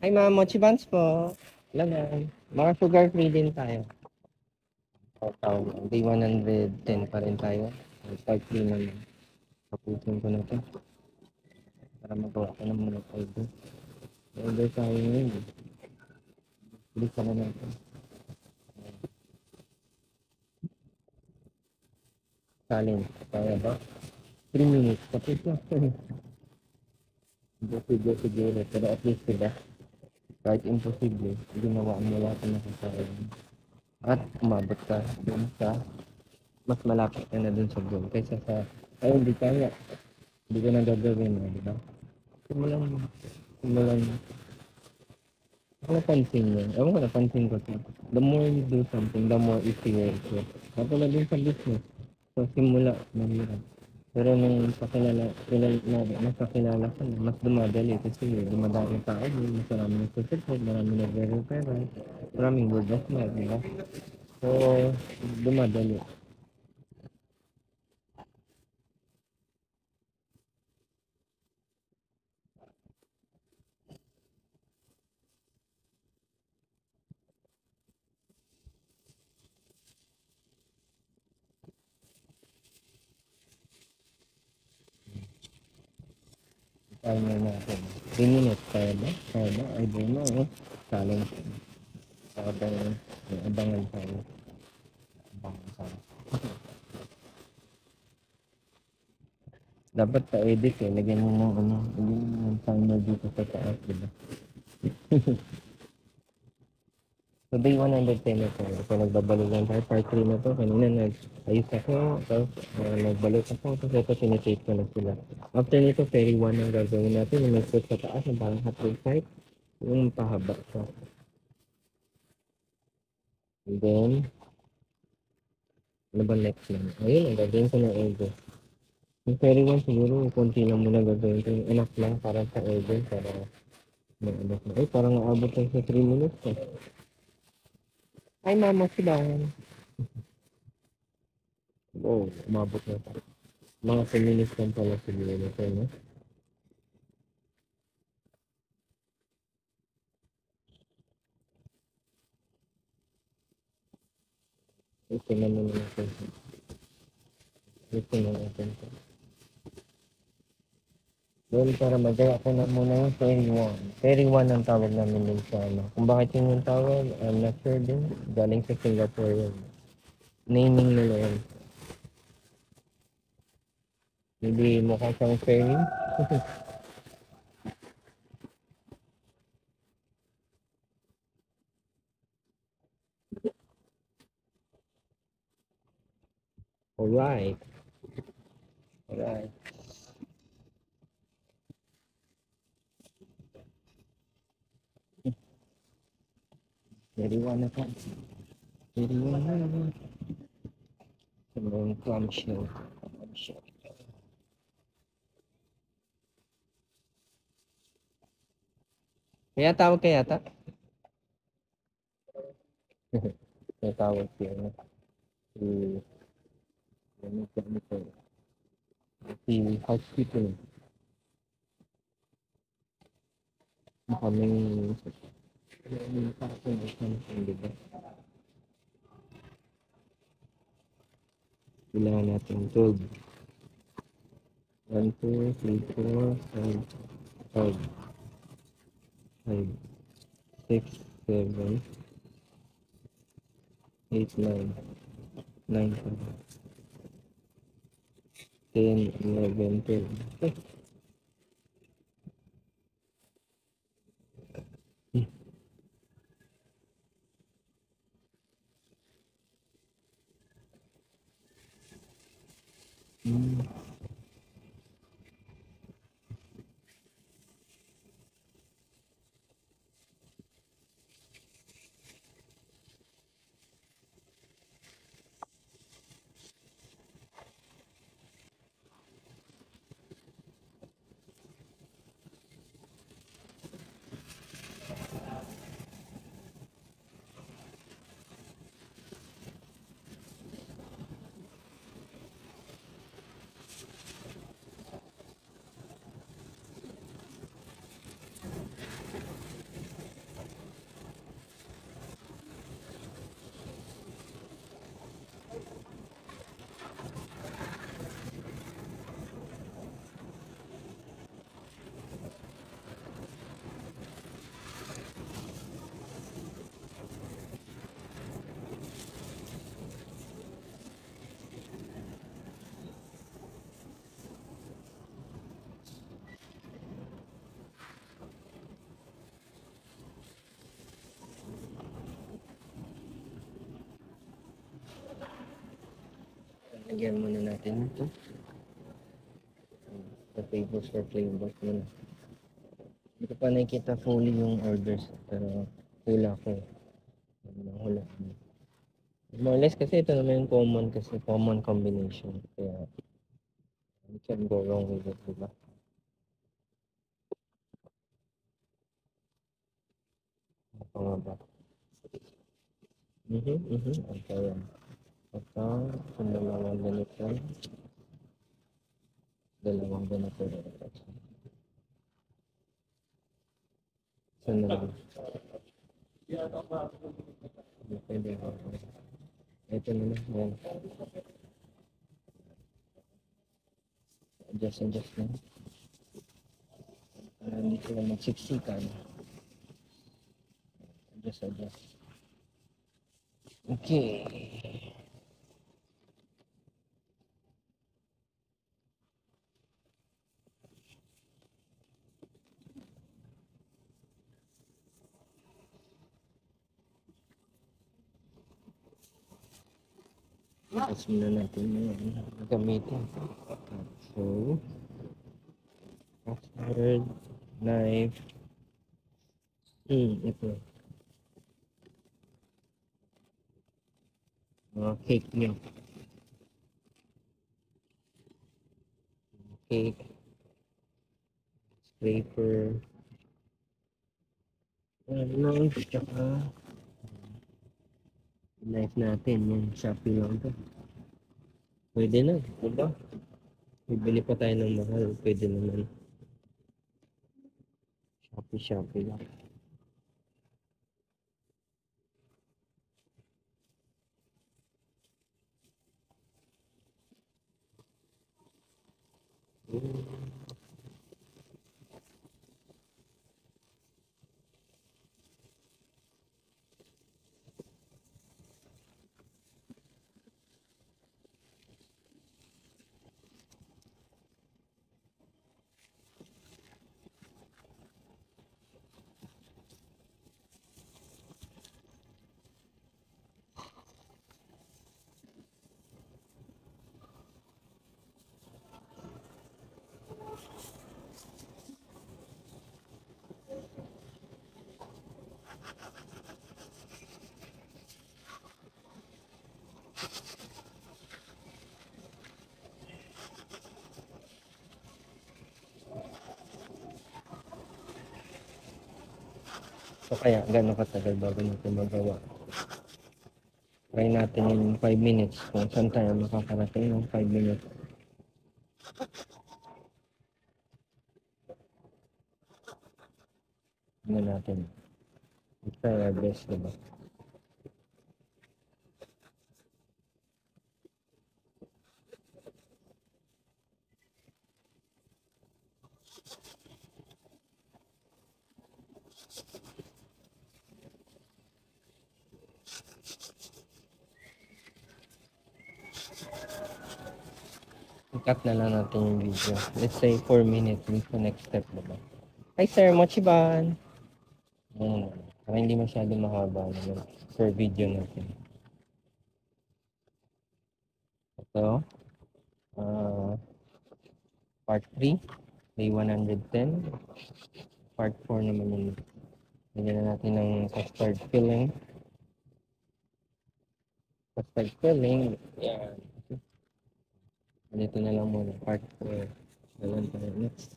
Hi ma'am, mochi buns po. Laman. Mga sugar free din tayo. Day 110 pa rin tayo. Start free naman. Kapusin ko na to. Para magawa ko ng mga order. Order tayo ngayon. Bilis ka na natin. Challenge. Kaya ba? 3 minutes. Tapos na. Imposible siguro. Pero at least diba? Kahit imposible, ginawa mo lahat na nakasayang. At umabot ka dun sa mas malapit ka na dun sa goal. Kaysa sa, ay hindi kaya. Hindi ko na gagawin mo, di ba? Simulan mo. Ako napansin mo. Ewan ko napansin ko to. The more you do something, the more easier it gets. Ako na din sa business. So, simula, mahirap. Pero nung mas kakilala ko na, mas dumadali kasi dumadami tao, mas marami nagsusupport, marami nagre-refer, maraming word of mouth, di ba? So, dumadali. Timer natin. 3 minutes, kaya ba? Kaya ba? I don't know, eh. Challenge. Abang, abangan tayo. Abangan tayo. Dapat pa-edit eh. Lagyan mo ng ano, lagyan mo ng timer dito sa taas, di ba? So, day 110 na tayo. So, nagbabalo lang tayo. Part 3 na to. Kanina nag-ayos ako. Tapos, nagbalot ako. Tapos, ito, sinitape ko na sila. After nito, ferry 1 ang gagawin natin. Yung may foot sa taas, yung parang hot rate type. Yung pahaba siya. And then, ano ba next lang? Ayun, ang gagawin ko ng elbow. Yung ferry 1 siguro, konti lang muna gagawin ko. Yung enough lang para sa elbow. Para may enough na. Ay, parang naabot lang sa 3 minutes. Eh. Ay, mama, silang. Oo, umabot na tayo. Mga 10 minutes lang pala siguro ito, no? Ito na muna natin. Ito na natin. Well, para magawa ko na muna yung Ferry 1. Ferry 1 ang tawag namin din sa ano. Kung bakit yun yung tawag, I'm not sure din. Galing sa Singapore yun. Naming nila yun. Hindi mukha siyang ferry. Alright. Alright. Ferry 1 na po. Ferry 1 na. Yung clamshell. Clamshell. Kaya tawag kaya ta? Kaya tawag siya. No? Si... Ano ito? Si housekeeper. Makaming... Makaming something, di ba? Kailangan natin 12. 1, 2, 3, 4, 5, 5, 6, 7, 8, 9, 9, 10, 11, 12. Lagyan muna natin ito. The flavors for flavors muna. Hindi ko pa nakikita fully yung orders. Pero hula ko. Hula ko. More or less kasi ito naman yung common combination. Kaya you can go wrong with it, diba? Ito nga ba? Okay yan. Ito, dalawang ganito. Dalawang ganito. Saan na lang? Pwede ba? Ito na lang. Yan. Adjust na. Hindi sila magsiksikan. Adjust. Okay. Tapos muna natin yung gamitin. So, custard, knife. Ito. Cake nyo. Cake. Scraper. Knife. Tsaka knife natin. Yung Shopee lang ito. Pwede na. Diba? Bibili pa tayo ng mahal. Pwede naman. Shopee lang. So kaya gano'n katagal bago natin magawa. Try natin yung 5 minutes kung saan tayo makakarating ng 5 minutes. Ano natin. Try our best, diba? I-cut na lang natin yung video. Let's say 4 minutes sa next step, diba? Hi sir, mochiban! Para hindi masyado mahaba naman per video natin. Ito, part 3, day 110. Part 4 naman yun. Lagyan na natin ng custard filling. Yan. Dito na lang muna, part 4. Galan tayo next.